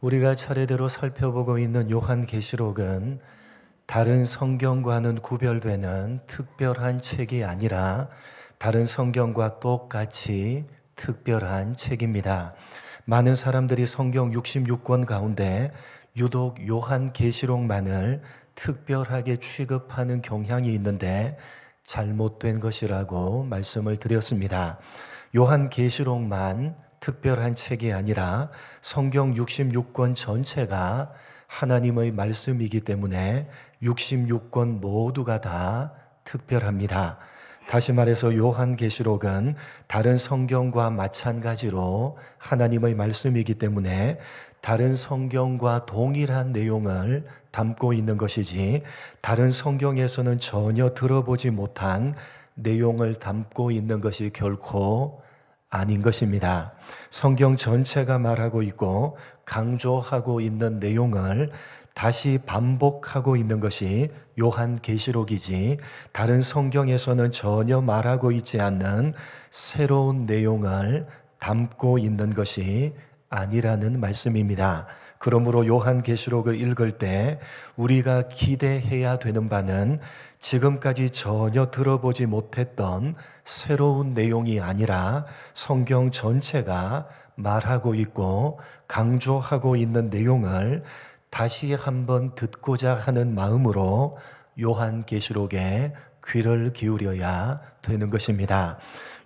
우리가 차례대로 살펴보고 있는 요한계시록은 다른 성경과는 구별되는 특별한 책이 아니라 다른 성경과 똑같이 특별한 책입니다. 많은 사람들이 성경 66권 가운데 유독 요한계시록만을 특별하게 취급하는 경향이 있는데 잘못된 것이라고 말씀을 드렸습니다. 요한계시록만 특별한 책이 아니라 성경 66권 전체가 하나님의 말씀이기 때문에 66권 모두가 다 특별합니다. 다시 말해서 요한계시록은 다른 성경과 마찬가지로 하나님의 말씀이기 때문에 다른 성경과 동일한 내용을 담고 있는 것이지 다른 성경에서는 전혀 들어보지 못한 내용을 담고 있는 것이 결코 아닌 것입니다. 성경 전체가 말하고 있고 강조하고 있는 내용을 다시 반복하고 있는 것이 요한계시록이지 다른 성경에서는 전혀 말하고 있지 않는 새로운 내용을 담고 있는 것이 아니라는 말씀입니다. 그러므로 요한계시록을 읽을 때 우리가 기대해야 되는 바는 지금까지 전혀 들어보지 못했던 새로운 내용이 아니라 성경 전체가 말하고 있고 강조하고 있는 내용을 다시 한번 듣고자 하는 마음으로 요한계시록에 귀를 기울여야 되는 것입니다.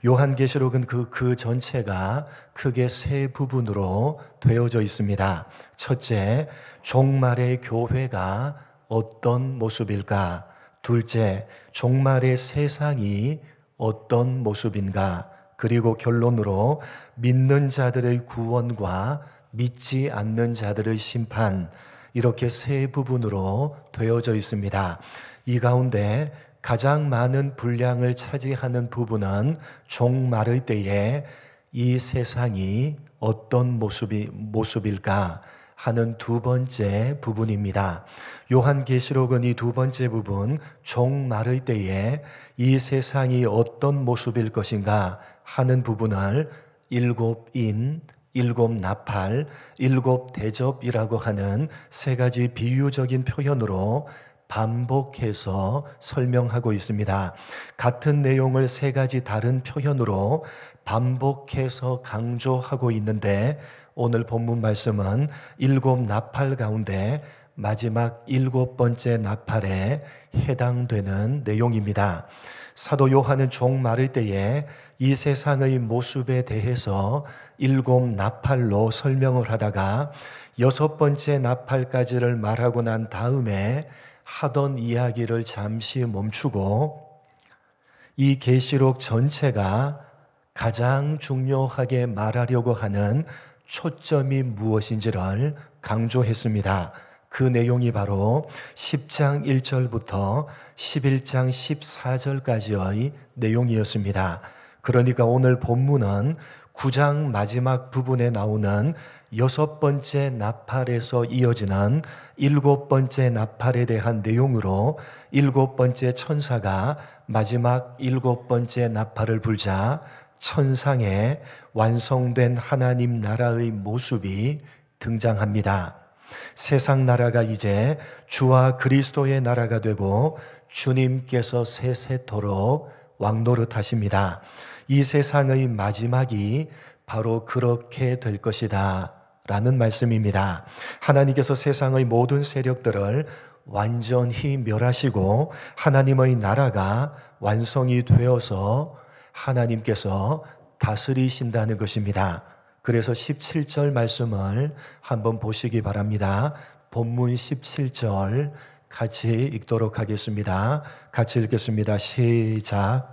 요한계시록은 그 전체가 크게 세 부분으로 되어져 있습니다. 첫째, 종말의 교회가 어떤 모습일까? 둘째, 종말의 세상이 어떤 모습인가? 그리고 결론으로 믿는 자들의 구원과 믿지 않는 자들의 심판, 이렇게 세 부분으로 되어져 있습니다. 이 가운데 가장 많은 분량을 차지하는 부분은 종말의 때에 이 세상이 어떤 모습일까 하는 두 번째 부분입니다. 요한계시록은 이 두 번째 부분, 종말의 때에 이 세상이 어떤 모습일 것인가 하는 부분을 일곱 인, 일곱 나팔, 일곱 대접이라고 하는 세 가지 비유적인 표현으로 반복해서 설명하고 있습니다. 같은 내용을 세 가지 다른 표현으로 반복해서 강조하고 있는데 오늘 본문 말씀은 일곱 나팔 가운데 마지막 일곱 번째 나팔에 해당되는 내용입니다. 사도 요한은 종말의 때에 이 세상의 모습에 대해서 일곱 나팔로 설명을 하다가 여섯 번째 나팔까지를 말하고 난 다음에 하던 이야기를 잠시 멈추고 이 계시록 전체가 가장 중요하게 말하려고 하는 초점이 무엇인지를 강조했습니다. 그 내용이 바로 10장 1절부터 11장 14절까지의 내용이었습니다. 그러니까 오늘 본문은 9장 마지막 부분에 나오는 여섯 번째 나팔에서 이어지는 일곱 번째 나팔에 대한 내용으로 일곱 번째 천사가 마지막 일곱 번째 나팔을 불자 천상에 완성된 하나님 나라의 모습이 등장합니다. 세상 나라가 이제 주와 그리스도의 나라가 되고 주님께서 세세토록 왕노릇하십니다. 이 세상의 마지막이 바로 그렇게 될 것이다 라는 말씀입니다. 하나님께서 세상의 모든 세력들을 완전히 멸하시고 하나님의 나라가 완성이 되어서 하나님께서 다스리신다는 것입니다. 그래서 17절 말씀을 한번 보시기 바랍니다. 본문 17절 같이 읽도록 하겠습니다. 같이 읽겠습니다. 시작.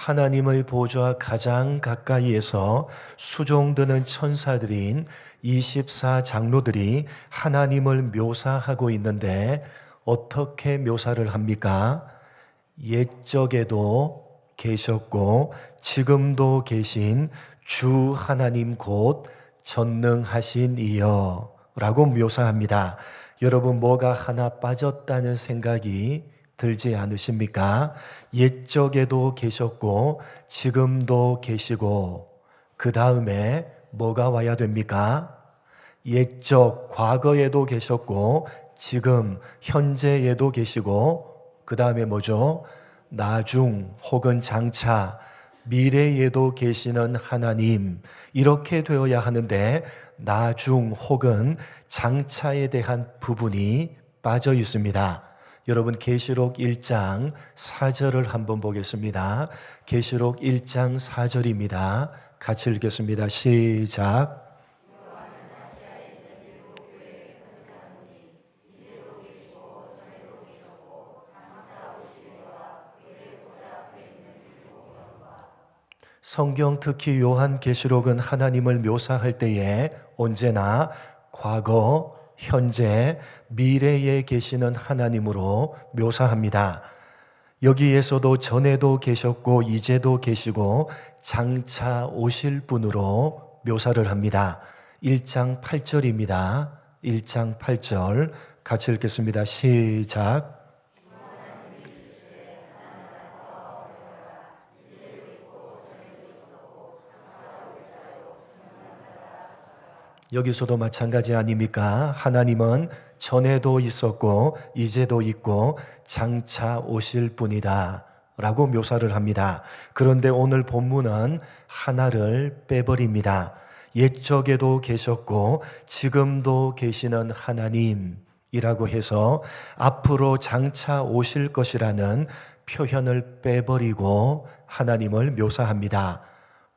하나님의 보좌 가장 가까이에서 수종드는 천사들인 24장로들이 하나님을 묘사하고 있는데 어떻게 묘사를 합니까? 옛적에도 계셨고 지금도 계신 주 하나님 곧 전능하신 이여 라고 묘사합니다. 여러분 뭐가 하나 빠졌다는 생각이 들지 않으십니까? 옛적에도 계셨고 지금도 계시고 그 다음에 뭐가 와야 됩니까? 옛적 과거에도 계셨고 지금 현재에도 계시고 그 다음에 뭐죠? 나중 혹은 장차 미래에도 계시는 하나님, 이렇게 되어야 하는데 나중 혹은 장차에 대한 부분이 빠져 있습니다. 여러분 계시록 1장 4절을 한번 보겠습니다. 계시록 1장 4절입니다. 같이 읽겠습니다. 시작. 성경 특히 요한계시록은 하나님을 묘사할 때에 언제나 과거, 현재, 미래에 계시는 하나님으로 묘사합니다. 여기에서도 전에도 계셨고 이제도 계시고 장차 오실 분으로 묘사를 합니다. 1장 8절입니다. 1장 8절 같이 읽겠습니다. 시작. 여기서도 마찬가지 아닙니까? 하나님은 전에도 있었고 이제도 있고 장차 오실 분이다 라고 묘사를 합니다. 그런데 오늘 본문은 하나를 빼버립니다. 옛적에도 계셨고 지금도 계시는 하나님이라고 해서 앞으로 장차 오실 것이라는 표현을 빼버리고 하나님을 묘사합니다.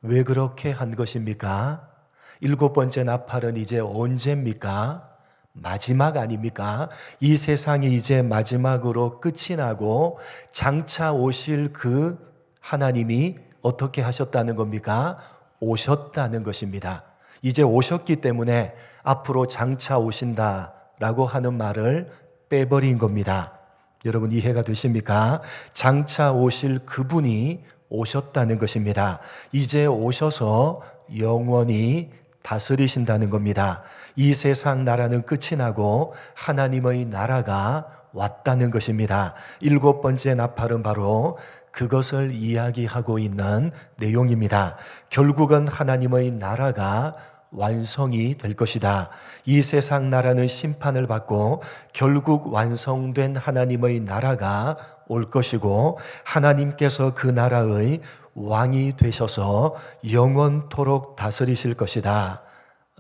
왜 그렇게 한 것입니까? 7번째 나팔은 이제 언제입니까? 마지막 아닙니까? 이 세상이 이제 마지막으로 끝이 나고 장차 오실 그 하나님이 어떻게 하셨다는 겁니까? 오셨다는 것입니다. 이제 오셨기 때문에 앞으로 장차 오신다라고 하는 말을 빼버린 겁니다. 여러분 이해가 되십니까? 장차 오실 그분이 오셨다는 것입니다. 이제 오셔서 영원히 다스리신다는 겁니다. 이 세상 나라는 끝이 나고 하나님의 나라가 왔다는 것입니다. 7번째 나팔은 바로 그것을 이야기하고 있는 내용입니다. 결국은 하나님의 나라가 완성이 될 것이다. 이 세상 나라는 심판을 받고 결국 완성된 하나님의 나라가 올 것이고 하나님께서 그 나라의 왕이 되셔서 영원토록 다스리실 것이다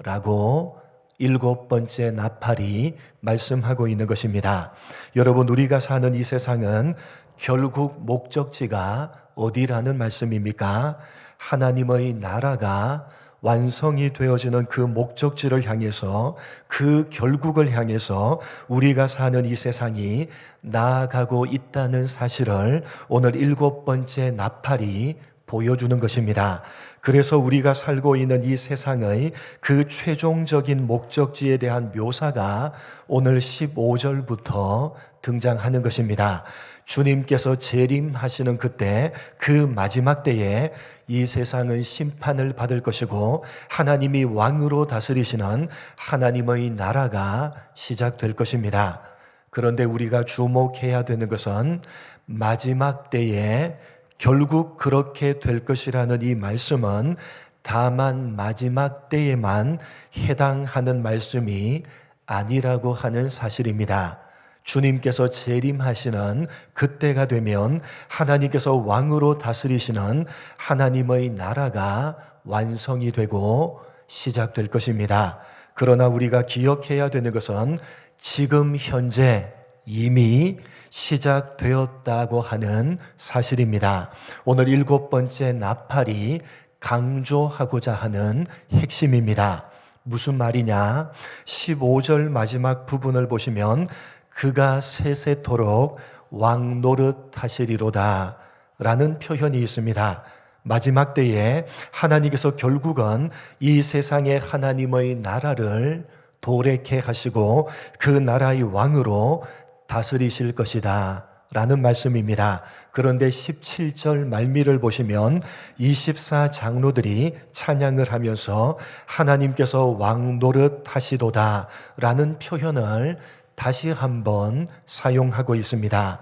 라고 7번째 나팔이 말씀하고 있는 것입니다. 여러분 우리가 사는 이 세상은 결국 목적지가 어디라는 말씀입니까? 하나님의 나라가 완성이 되어지는 그 목적지를 향해서 그 결국을 향해서 우리가 사는 이 세상이 나아가고 있다는 사실을 오늘 7번째 나팔이 보여주는 것입니다. 그래서 우리가 살고 있는 이 세상의 그 최종적인 목적지에 대한 묘사가 오늘 15절부터 등장하는 것입니다. 주님께서 재림하시는 그때 그 마지막 때에 이 세상은 심판을 받을 것이고 하나님이 왕으로 다스리시는 하나님의 나라가 시작될 것입니다. 그런데 우리가 주목해야 되는 것은 마지막 때에 결국 그렇게 될 것이라는 이 말씀은 다만 마지막 때에만 해당하는 말씀이 아니라고 하는 사실입니다. 주님께서 재림하시는 그때가 되면 하나님께서 왕으로 다스리시는 하나님의 나라가 완성이 되고 시작될 것입니다. 그러나 우리가 기억해야 되는 것은 지금 현재 이미 시작되었다고 하는 사실입니다. 오늘 7번째 나팔이 강조하고자 하는 핵심입니다. 무슨 말이냐? 15절 마지막 부분을 보시면 그가 세세토록 왕 노릇하시리로다 라는 표현이 있습니다. 마지막 때에 하나님께서 결국은 이 세상의 하나님의 나라를 도래케 하시고 그 나라의 왕으로 다스리실 것이다 라는 말씀입니다. 그런데 17절 말미를 보시면 24장로들이 찬양을 하면서 하나님께서 왕 노릇하시도다 라는 표현을 다시 한번 사용하고 있습니다.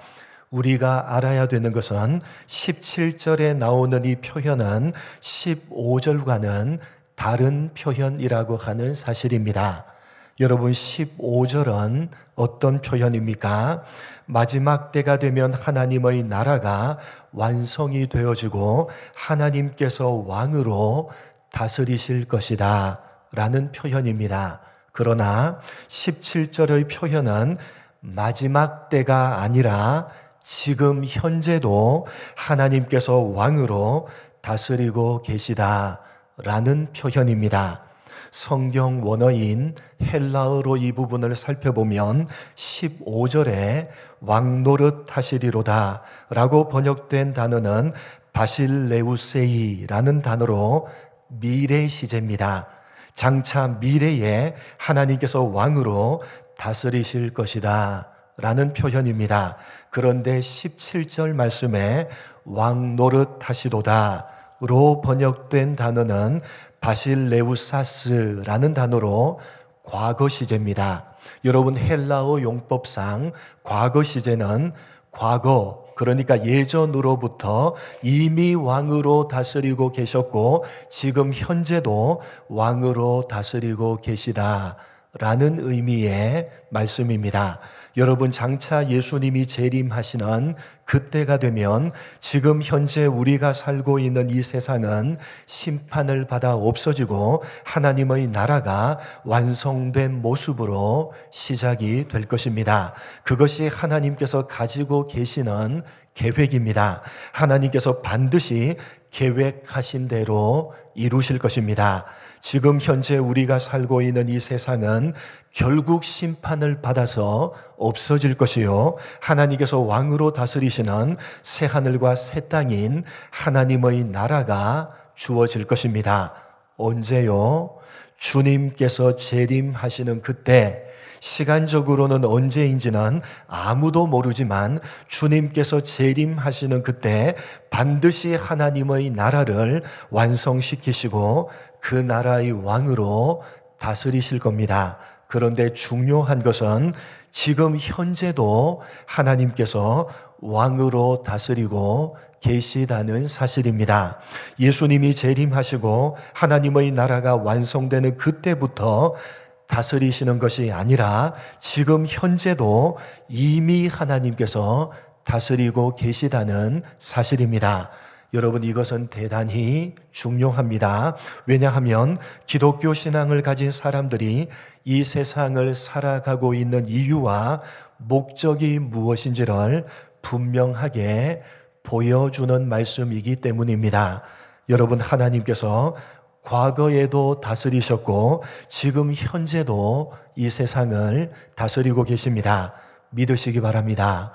우리가 알아야 되는 것은 17절에 나오는 이 표현은 15절과는 다른 표현이라고 하는 사실입니다. 여러분, 15절은 어떤 표현입니까? 마지막 때가 되면 하나님의 나라가 완성이 되어지고 하나님께서 왕으로 다스리실 것이다 라는 표현입니다. 그러나 17절의 표현은 마지막 때가 아니라 지금 현재도 하나님께서 왕으로 다스리고 계시다 라는 표현입니다. 성경 원어인 헬라어로 이 부분을 살펴보면 15절에 왕노릇 하시리로다 라고 번역된 단어는 바실레우세이라는 단어로 미래 시제입니다. 장차 미래에 하나님께서 왕으로 다스리실 것이다 라는 표현입니다. 그런데 17절 말씀에 왕노릇 하시도다 로 번역된 단어는 바실레우사스라는 단어로 과거 시제입니다. 여러분, 헬라어 용법상 과거 시제는 과거, 그러니까 예전으로부터 이미 왕으로 다스리고 계셨고 지금 현재도 왕으로 다스리고 계시다라는 의미의 말씀입니다. 여러분, 장차 예수님이 재림하시는 그때가 되면 지금 현재 우리가 살고 있는 이 세상은 심판을 받아 없어지고 하나님의 나라가 완성된 모습으로 시작이 될 것입니다. 그것이 하나님께서 가지고 계시는 계획입니다. 하나님께서 반드시 계획하신 대로 이루실 것입니다. 지금 현재 우리가 살고 있는 이 세상은 결국 심판을 받아서 없어질 것이요, 하나님께서 왕으로 다스리시는 새 하늘과 새 땅인 하나님의 나라가 주어질 것입니다. 언제요? 주님께서 재림하시는 그때, 시간적으로는 언제인지는 아무도 모르지만 주님께서 재림하시는 그때 반드시 하나님의 나라를 완성시키시고 그 나라의 왕으로 다스리실 겁니다. 그런데 중요한 것은 지금 현재도 하나님께서 왕으로 다스리고 계시다는 사실입니다. 예수님이 재림하시고 하나님의 나라가 완성되는 그때부터 다스리시는 것이 아니라 지금 현재도 이미 하나님께서 다스리고 계시다는 사실입니다. 여러분, 이것은 대단히 중요합니다. 왜냐하면 기독교 신앙을 가진 사람들이 이 세상을 살아가고 있는 이유와 목적이 무엇인지를 분명하게 보여주는 말씀이기 때문입니다. 여러분, 하나님께서 과거에도 다스리셨고 지금 현재도 이 세상을 다스리고 계십니다. 믿으시기 바랍니다.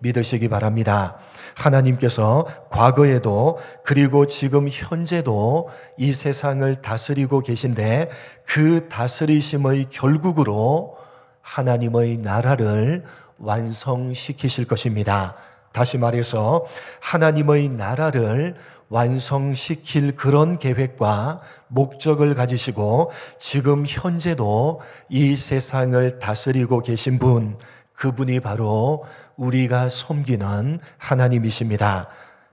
믿으시기 바랍니다. 하나님께서 과거에도 그리고 지금 현재도 이 세상을 다스리고 계신데 그 다스리심의 결국으로 하나님의 나라를 완성시키실 것입니다. 다시 말해서 하나님의 나라를 완성시킬 그런 계획과 목적을 가지시고 지금 현재도 이 세상을 다스리고 계신 분, 그분이 바로 우리가 섬기는 하나님이십니다.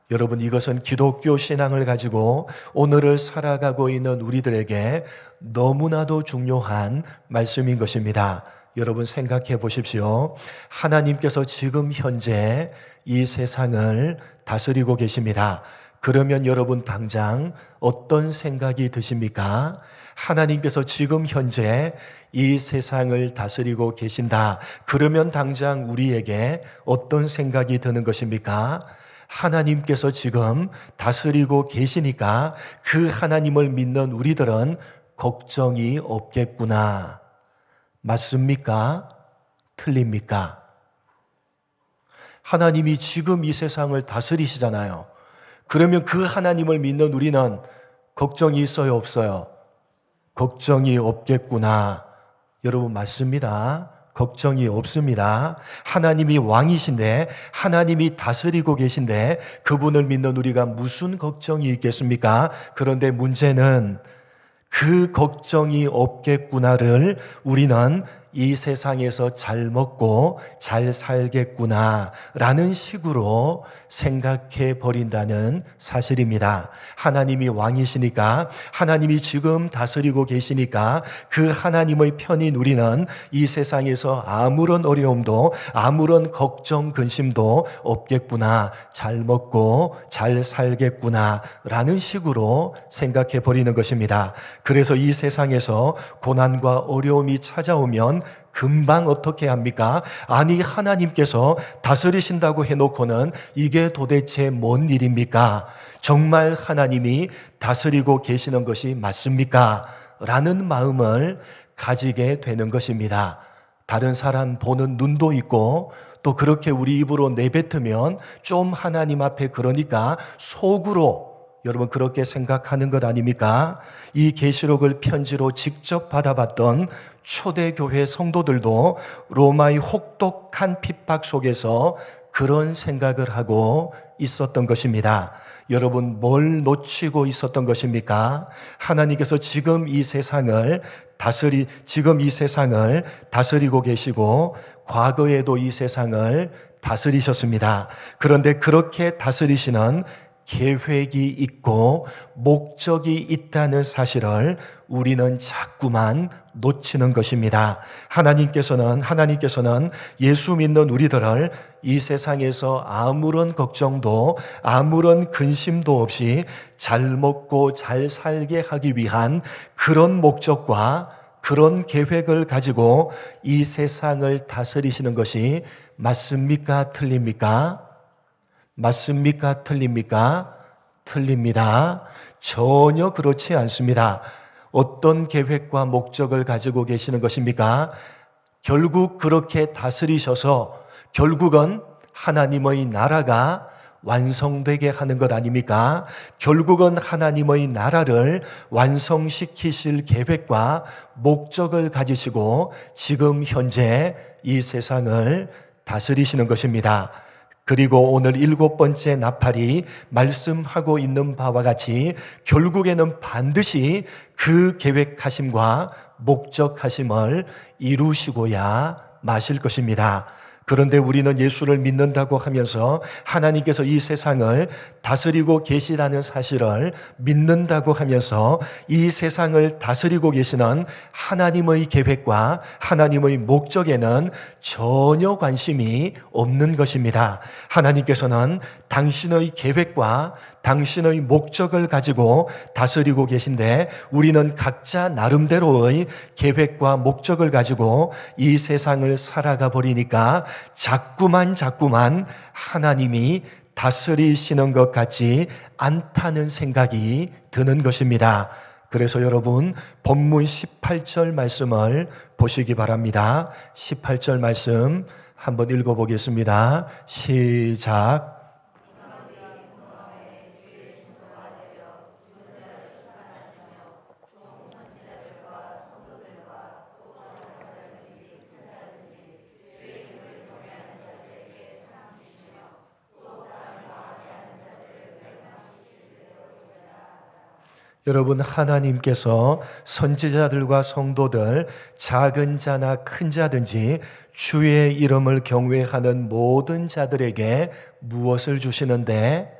여러분, 이것은 기독교 신앙을 가지고 오늘을 살아가고 있는 우리들에게 너무나도 중요한 말씀인 것입니다. 여러분, 생각해 보십시오. 하나님께서 지금 현재 이 세상을 다스리고 계십니다. 그러면 여러분, 당장 어떤 생각이 드십니까? 하나님께서 지금 현재 이 세상을 다스리고 계신다. 그러면 당장 우리에게 어떤 생각이 드는 것입니까? 하나님께서 지금 다스리고 계시니까 그 하나님을 믿는 우리들은 걱정이 없겠구나. 맞습니까? 틀립니까? 하나님이 지금 이 세상을 다스리시잖아요. 그러면 그 하나님을 믿는 우리는 걱정이 있어요, 없어요? 걱정이 없겠구나. 여러분, 맞습니다. 걱정이 없습니다. 하나님이 왕이신데, 하나님이 다스리고 계신데 그분을 믿는 우리가 무슨 걱정이 있겠습니까? 그런데 문제는 그 걱정이 없겠구나를 우리는 이 세상에서 잘 먹고 잘 살겠구나 라는 식으로 생각해 버린다는 사실입니다. 하나님이 왕이시니까, 하나님이 지금 다스리고 계시니까 그 하나님의 편히 누리는 이 세상에서 아무런 어려움도 아무런 걱정 근심도 없겠구나, 잘 먹고 잘 살겠구나 라는 식으로 생각해 버리는 것입니다. 그래서 이 세상에서 고난과 어려움이 찾아오면 금방 어떻게 합니까? 아니, 하나님께서 다스리신다고 해놓고는 이게 도대체 뭔 일입니까? 정말 하나님이 다스리고 계시는 것이 맞습니까? 라는 마음을 가지게 되는 것입니다. 다른 사람 보는 눈도 있고, 또 그렇게 우리 입으로 내뱉으면 좀 하나님 앞에 그러니까 속으로 여러분 그렇게 생각하는 것 아닙니까? 이 계시록을 편지로 직접 받아봤던 초대교회 성도들도 로마의 혹독한 핍박 속에서 그런 생각을 하고 있었던 것입니다. 여러분, 뭘 놓치고 있었던 것입니까? 하나님께서 지금 이 세상을 다스리고 계시고 과거에도 이 세상을 다스리셨습니다. 그런데 그렇게 다스리시는 계획이 있고 목적이 있다는 사실을 우리는 자꾸만 놓치는 것입니다. 하나님께서는 예수 믿는 우리들을 이 세상에서 아무런 걱정도 아무런 근심도 없이 잘 먹고 잘 살게 하기 위한 그런 목적과 그런 계획을 가지고 이 세상을 다스리시는 것이 맞습니까? 틀립니까? 맞습니까? 틀립니까? 틀립니다. 전혀 그렇지 않습니다. 어떤 계획과 목적을 가지고 계시는 것입니까? 결국 그렇게 다스리셔서 결국은 하나님의 나라가 완성되게 하는 것 아닙니까? 결국은 하나님의 나라를 완성시키실 계획과 목적을 가지시고 지금 현재 이 세상을 다스리시는 것입니다. 그리고 오늘 7번째 나팔이 말씀하고 있는 바와 같이 결국에는 반드시 그 계획하심과 목적하심을 이루시고야 마실 것입니다. 그런데 우리는 예수를 믿는다고 하면서 하나님께서 이 세상을 다스리고 계시다는 사실을 믿는다고 하면서 이 세상을 다스리고 계시는 하나님의 계획과 하나님의 목적에는 전혀 관심이 없는 것입니다. 하나님께서는 당신의 계획과 당신의 목적을 가지고 다스리고 계신데 우리는 각자 나름대로의 계획과 목적을 가지고 이 세상을 살아가 버리니까 자꾸만 하나님이 다스리시는 것 같지 않다는 생각이 드는 것입니다. 그래서 여러분 본문 18절 말씀을 보시기 바랍니다. 18절 말씀 한번 읽어보겠습니다. 시작. 여러분, 하나님께서 선지자들과 성도들, 작은 자나 큰 자든지 주의 이름을 경외하는 모든 자들에게 무엇을 주시는데?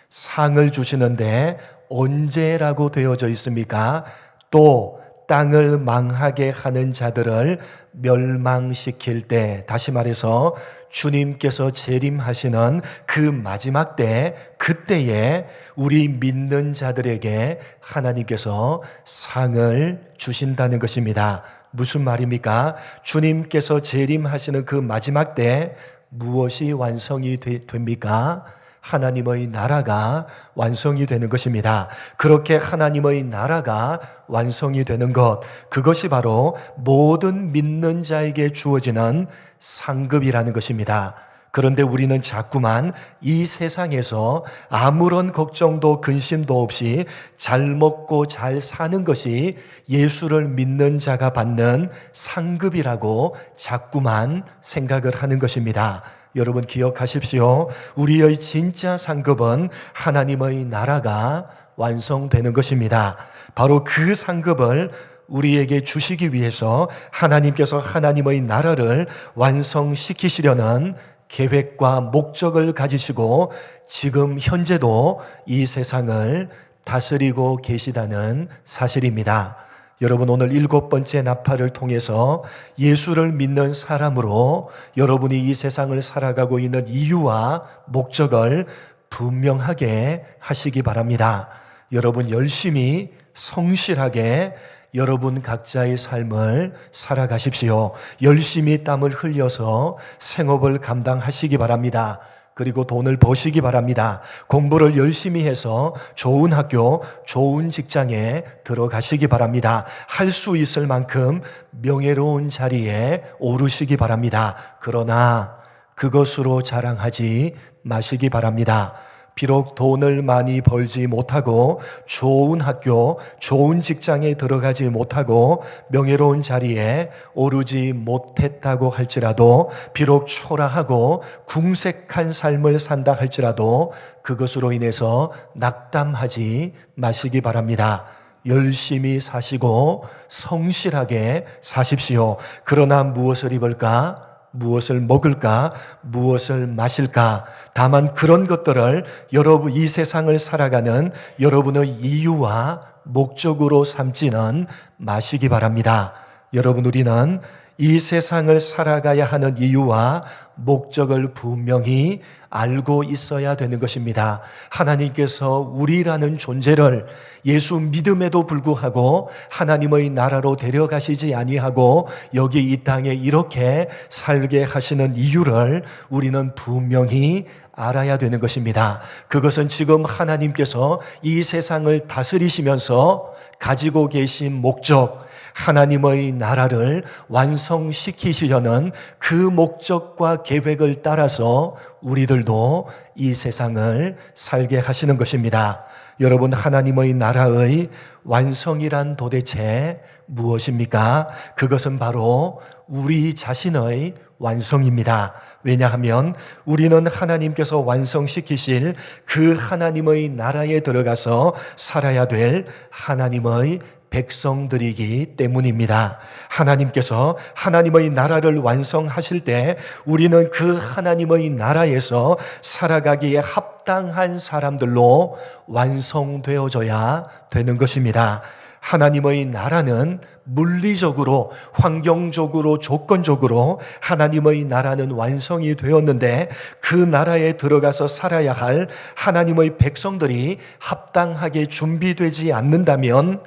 상을 주시는데 언제라고 되어져 있습니까? 또 땅을 망하게 하는 자들을 멸망시킬 때, 다시 말해서 주님께서 재림하시는 그 마지막 때, 그때에 우리 믿는 자들에게 하나님께서 상을 주신다는 것입니다. 무슨 말입니까? 주님께서 재림하시는 그 마지막 때 무엇이 완성이 됩니까? 하나님의 나라가 완성이 되는 것입니다. 그렇게 하나님의 나라가 완성이 되는 것, 그것이 바로 모든 믿는 자에게 주어지는 상급이라는 것입니다. 그런데 우리는 자꾸만 이 세상에서 아무런 걱정도 근심도 없이 잘 먹고 잘 사는 것이 예수를 믿는 자가 받는 상급이라고 자꾸만 생각을 하는 것입니다. 여러분 기억하십시오. 우리의 진짜 상급은 하나님의 나라가 완성되는 것입니다. 바로 그 상급을 우리에게 주시기 위해서 하나님께서 하나님의 나라를 완성시키시려는 계획과 목적을 가지시고 지금 현재도 이 세상을 다스리고 계시다는 사실입니다. 여러분, 오늘 7번째 나팔을 통해서 예수를 믿는 사람으로 여러분이 이 세상을 살아가고 있는 이유와 목적을 분명하게 하시기 바랍니다. 여러분, 열심히 성실하게 여러분 각자의 삶을 살아가십시오. 열심히 땀을 흘려서 생업을 감당하시기 바랍니다. 그리고 돈을 버시기 바랍니다. 공부를 열심히 해서 좋은 학교, 좋은 직장에 들어가시기 바랍니다. 할 수 있을 만큼 명예로운 자리에 오르시기 바랍니다. 그러나 그것으로 자랑하지 마시기 바랍니다. 비록 돈을 많이 벌지 못하고 좋은 학교, 좋은 직장에 들어가지 못하고 명예로운 자리에 오르지 못했다고 할지라도, 비록 초라하고 궁색한 삶을 산다 할지라도 그것으로 인해서 낙담하지 마시기 바랍니다. 열심히 사시고 성실하게 사십시오. 그러나 무엇을 입을까? 무엇을 먹을까? 무엇을 마실까? 다만 그런 것들을 여러분, 이 세상을 살아가는 여러분의 이유와 목적으로 삼지는 마시기 바랍니다. 여러분, 우리는 이 세상을 살아가야 하는 이유와 목적을 분명히 알고 있어야 되는 것입니다. 하나님께서 우리라는 존재를 예수 믿음에도 불구하고 하나님의 나라로 데려가시지 아니하고 여기 이 땅에 이렇게 살게 하시는 이유를 우리는 분명히 알아야 되는 것입니다. 그것은 지금 하나님께서 이 세상을 다스리시면서 가지고 계신 목적, 하나님의 나라를 완성시키시려는 그 목적과 계획을 따라서 우리들도 이 세상을 살게 하시는 것입니다. 여러분, 하나님의 나라의 완성이란 도대체 무엇입니까? 그것은 바로 우리 자신의 완성입니다. 왜냐하면 우리는 하나님께서 완성시키실 그 하나님의 나라에 들어가서 살아야 될 하나님의 백성들이기 때문입니다. 하나님께서 하나님의 나라를 완성하실 때 우리는 그 하나님의 나라에서 살아가기에 합당한 사람들로 완성되어져야 되는 것입니다. 하나님의 나라는 물리적으로, 환경적으로, 조건적으로 하나님의 나라는 완성이 되었는데 그 나라에 들어가서 살아야 할 하나님의 백성들이 합당하게 준비되지 않는다면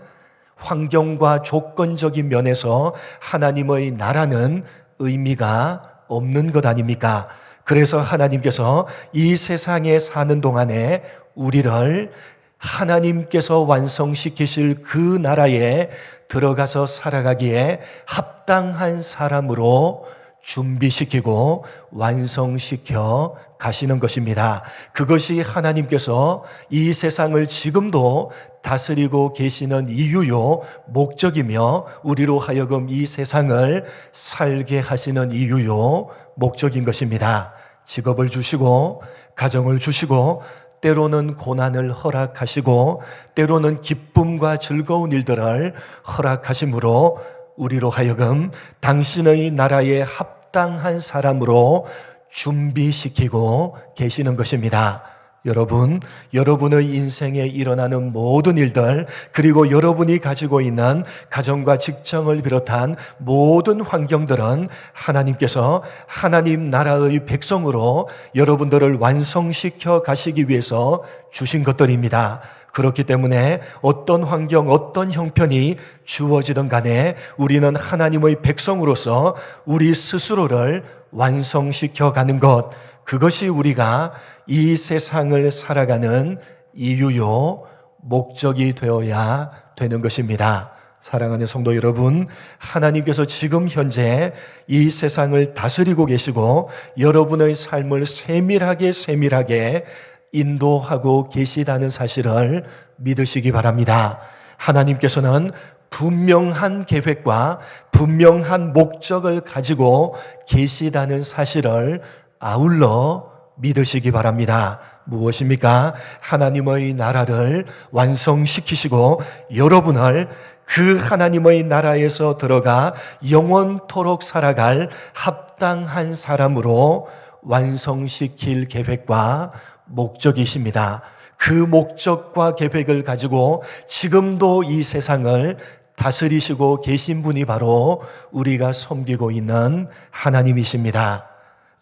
환경과 조건적인 면에서 하나님의 나라는 의미가 없는 것 아닙니까? 그래서 하나님께서 이 세상에 사는 동안에 우리를 하나님께서 완성시키실 그 나라에 들어가서 살아가기에 합당한 사람으로 준비시키고 완성시켜 가시는 것입니다. 그것이 하나님께서 이 세상을 지금도 다스리고 계시는 이유요, 목적이며 우리로 하여금 이 세상을 살게 하시는 이유요, 목적인 것입니다. 직업을 주시고 가정을 주시고 때로는 고난을 허락하시고 때로는 기쁨과 즐거운 일들을 허락하심으로 우리로 하여금 당신의 나라에 합당한 사람으로 준비시키고 계시는 것입니다. 여러분, 여러분의 인생에 일어나는 모든 일들, 그리고 여러분이 가지고 있는 가정과 직장을 비롯한 모든 환경들은 하나님께서 하나님 나라의 백성으로 여러분들을 완성시켜 가시기 위해서 주신 것들입니다. 그렇기 때문에 어떤 환경, 어떤 형편이 주어지든 간에 우리는 하나님의 백성으로서 우리 스스로를 완성시켜 가는 것, 그것이 우리가 이 세상을 살아가는 이유요, 목적이 되어야 되는 것입니다. 사랑하는 성도 여러분, 하나님께서 지금 현재 이 세상을 다스리고 계시고 여러분의 삶을 세밀하게 인도하고 계시다는 사실을 믿으시기 바랍니다. 하나님께서는 분명한 계획과 분명한 목적을 가지고 계시다는 사실을 아울러 믿으시기 바랍니다. 무엇입니까? 하나님의 나라를 완성시키시고 여러분을 그 하나님의 나라에서 들어가 영원토록 살아갈 합당한 사람으로 완성시킬 계획과 목적이십니다. 그 목적과 계획을 가지고 지금도 이 세상을 다스리시고 계신 분이 바로 우리가 섬기고 있는 하나님이십니다.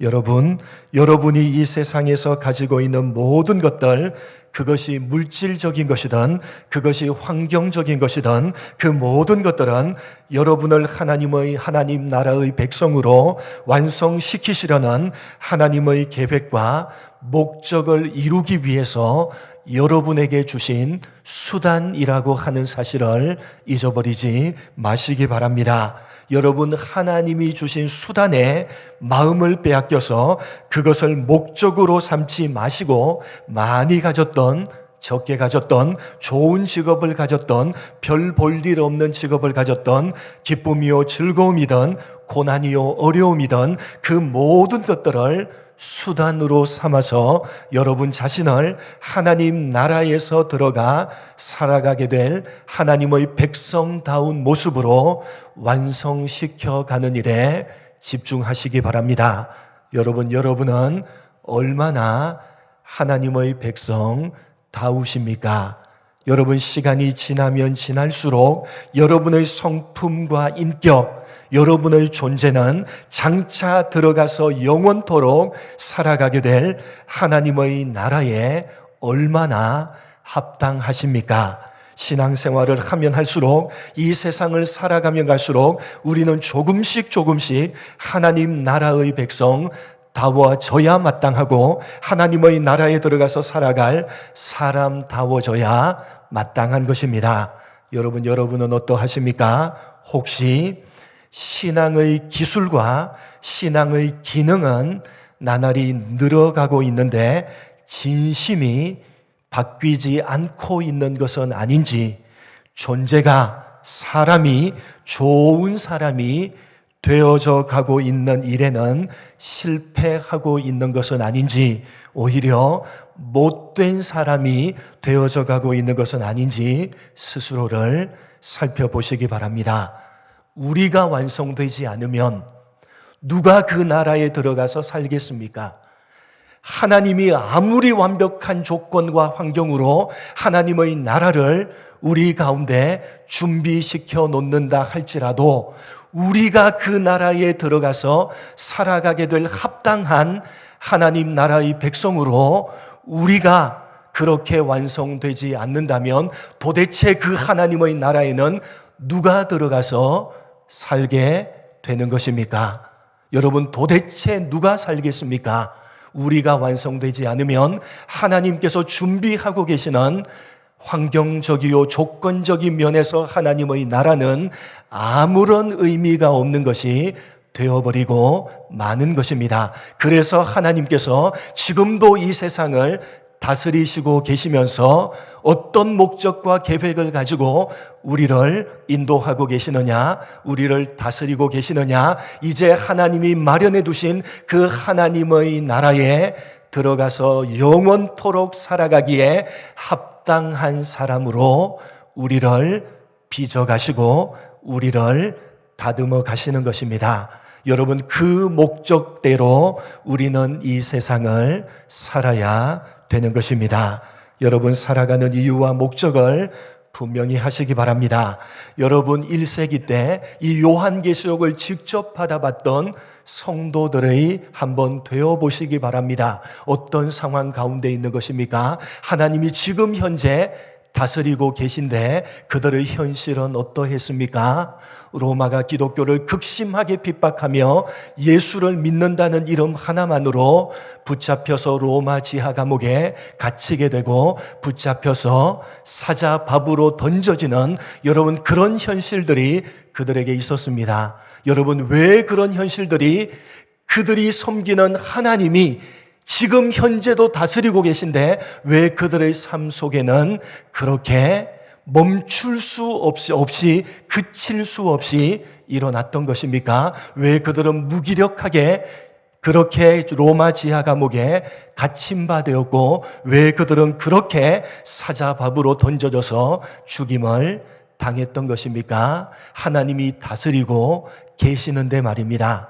여러분이 이 세상에서 가지고 있는 모든 것들, 그것이 물질적인 것이든 그것이 환경적인 것이든 그 모든 것들은 여러분을 하나님 나라의 백성으로 완성시키시려는 하나님의 계획과 목적을 이루기 위해서 여러분에게 주신 수단이라고 하는 사실을 잊어버리지 마시기 바랍니다. 여러분, 하나님이 주신 수단에 마음을 빼앗겨서 그것을 목적으로 삼지 마시고 많이 가졌던, 적게 가졌던, 좋은 직업을 가졌던, 별 볼 일 없는 직업을 가졌던, 기쁨이요 즐거움이든 고난이요 어려움이든 그 모든 것들을 수단으로 삼아서 여러분 자신을 하나님 나라에서 들어가 살아가게 될 하나님의 백성다운 모습으로 완성시켜 가는 일에 집중하시기 바랍니다. 여러분은 얼마나 하나님의 백성다우십니까? 여러분, 시간이 지나면 지날수록 여러분의 성품과 인격, 여러분의 존재는 장차 들어가서 영원토록 살아가게 될 하나님의 나라에 얼마나 합당하십니까? 신앙생활을 하면 할수록, 이 세상을 살아가면 갈수록 우리는 조금씩 하나님 나라의 백성 다워져야 마땅하고 하나님의 나라에 들어가서 살아갈 사람다워져야 마땅한 것입니다. 여러분은 어떠하십니까? 혹시 신앙의 기술과 신앙의 기능은 나날이 늘어가고 있는데 진심이 바뀌지 않고 있는 것은 아닌지, 존재가 좋은 사람이 되어져 가고 있는 일에는 실패하고 있는 것은 아닌지, 오히려 못된 사람이 되어져 가고 있는 것은 아닌지 스스로를 살펴보시기 바랍니다. 우리가 완성되지 않으면 누가 그 나라에 들어가서 살겠습니까? 하나님이 아무리 완벽한 조건과 환경으로 하나님의 나라를 우리 가운데 준비시켜 놓는다 할지라도 우리가 그 나라에 들어가서 살아가게 될 합당한 하나님 나라의 백성으로 우리가 그렇게 완성되지 않는다면 도대체 그 하나님의 나라에는 누가 들어가서 살게 되는 것입니까? 여러분, 도대체 누가 살겠습니까? 우리가 완성되지 않으면 하나님께서 준비하고 계시는 환경적이요 조건적인 면에서 하나님의 나라는 아무런 의미가 없는 것이 되어버리고 마는 것입니다. 그래서 하나님께서 지금도 이 세상을 다스리시고 계시면서 어떤 목적과 계획을 가지고 우리를 인도하고 계시느냐, 우리를 다스리고 계시느냐, 이제 하나님이 마련해 두신 그 하나님의 나라에 들어가서 영원토록 살아가기에 합당한 사람으로 우리를 빚어가시고 우리를 다듬어 가시는 것입니다. 여러분, 그 목적대로 우리는 이 세상을 살아야 되는 것입니다. 여러분, 살아가는 이유와 목적을 분명히 하시기 바랍니다. 여러분, 1세기 때 이 요한계시록을 직접 받아봤던 성도들의 한번 되어보시기 바랍니다. 어떤 상황 가운데 있는 것입니까? 하나님이 지금 현재 다스리고 계신데 그들의 현실은 어떠했습니까? 로마가 기독교를 극심하게 핍박하며 예수를 믿는다는 이름 하나만으로 붙잡혀서 로마 지하 감옥에 갇히게 되고 붙잡혀서 사자밥으로 던져지는 여러분 그런 현실들이 그들에게 있었습니다. 여러분, 왜 그런 현실들이 그들이 섬기는 하나님이 지금 현재도 다스리고 계신데 왜 그들의 삶 속에는 그렇게 멈출 수 없이 그칠 수 없이 일어났던 것입니까? 왜 그들은 무기력하게 그렇게 로마 지하 감옥에 갇힌 바 되었고 왜 그들은 그렇게 사자밥으로 던져져서 죽임을 당했던 것입니까? 하나님이 다스리고 계시는데 말입니다.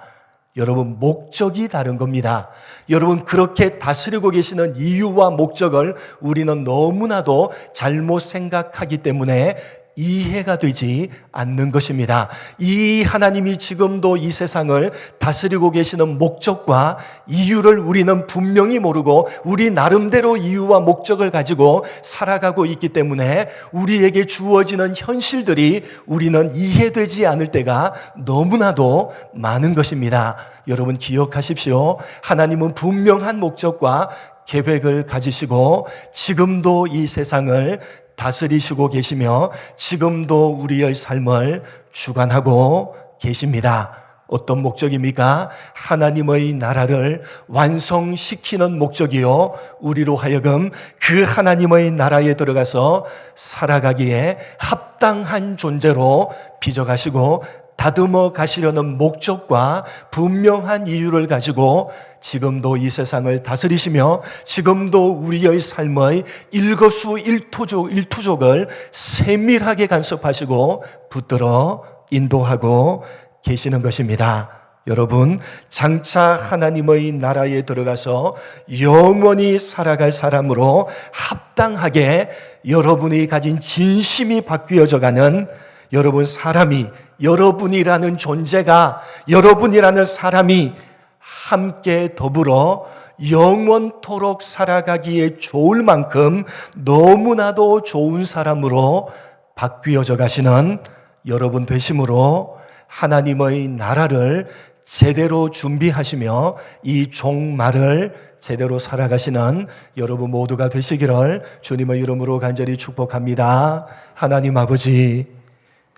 여러분, 목적이 다른 겁니다. 여러분, 그렇게 다스리고 계시는 이유와 목적을 우리는 너무나도 잘못 생각하기 때문에 이해가 되지 않는 것입니다. 이 하나님이 지금도 이 세상을 다스리고 계시는 목적과 이유를 우리는 분명히 모르고 우리 나름대로 이유와 목적을 가지고 살아가고 있기 때문에 우리에게 주어지는 현실들이 우리는 이해되지 않을 때가 너무나도 많은 것입니다. 여러분, 기억하십시오. 하나님은 분명한 목적과 계획을 가지시고 지금도 이 세상을 다스리시고 계시며 지금도 우리의 삶을 주관하고 계십니다. 어떤 목적입니까? 하나님의 나라를 완성시키는 목적이요, 우리로 하여금 그 하나님의 나라에 들어가서 살아가기에 합당한 존재로 빚어가시고 다듬어 가시려는 목적과 분명한 이유를 가지고 지금도 이 세상을 다스리시며 지금도 우리의 삶의 일거수일투족을 세밀하게 간섭하시고 붙들어 인도하고 계시는 것입니다. 여러분, 장차 하나님의 나라에 들어가서 영원히 살아갈 사람으로 합당하게 여러분이 가진 진심이 바뀌어져가는 여러분 사람이, 여러분이라는 존재가, 여러분이라는 사람이 함께 더불어 영원토록 살아가기에 좋을 만큼 너무나도 좋은 사람으로 바뀌어져 가시는 여러분 되심으로 하나님의 나라를 제대로 준비하시며 이 종말을 제대로 살아가시는 여러분 모두가 되시기를 주님의 이름으로 간절히 축복합니다. 하나님 아버지,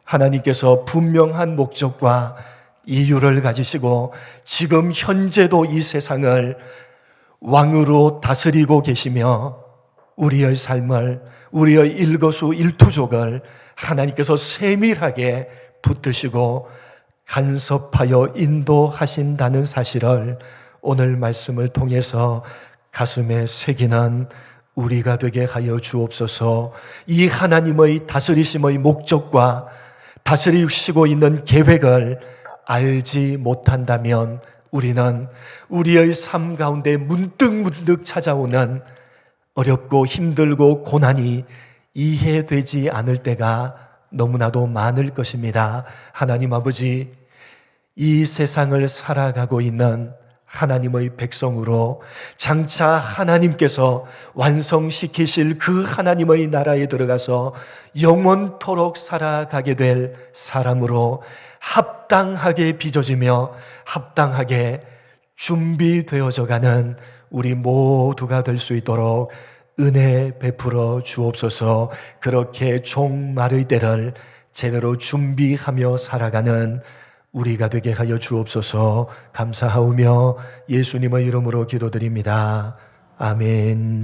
하나님께서 분명한 목적과 이유를 가지시고 지금 현재도 이 세상을 왕으로 다스리고 계시며 우리의 삶을, 우리의 일거수일투족을 하나님께서 세밀하게 붙드시고 간섭하여 인도하신다는 사실을 오늘 말씀을 통해서 가슴에 새기는 우리가 되게 하여 주옵소서. 이 하나님의 다스리심의 목적과 다스리시고 있는 계획을 알지 못한다면 우리는 우리의 삶 가운데 문득문득 찾아오는 어렵고 힘들고 고난이 이해되지 않을 때가 너무나도 많을 것입니다. 하나님 아버지, 이 세상을 살아가고 있는 하나님의 백성으로 장차 하나님께서 완성시키실 그 하나님의 나라에 들어가서 영원토록 살아가게 될 사람으로 합당하게 빚어지며 합당하게 준비되어져 가는 우리 모두가 될 수 있도록 은혜 베풀어 주옵소서. 그렇게 종말의 때를 제대로 준비하며 살아가는 우리가 되게 하여 주옵소서. 감사하오며 예수님의 이름으로 기도드립니다. 아멘.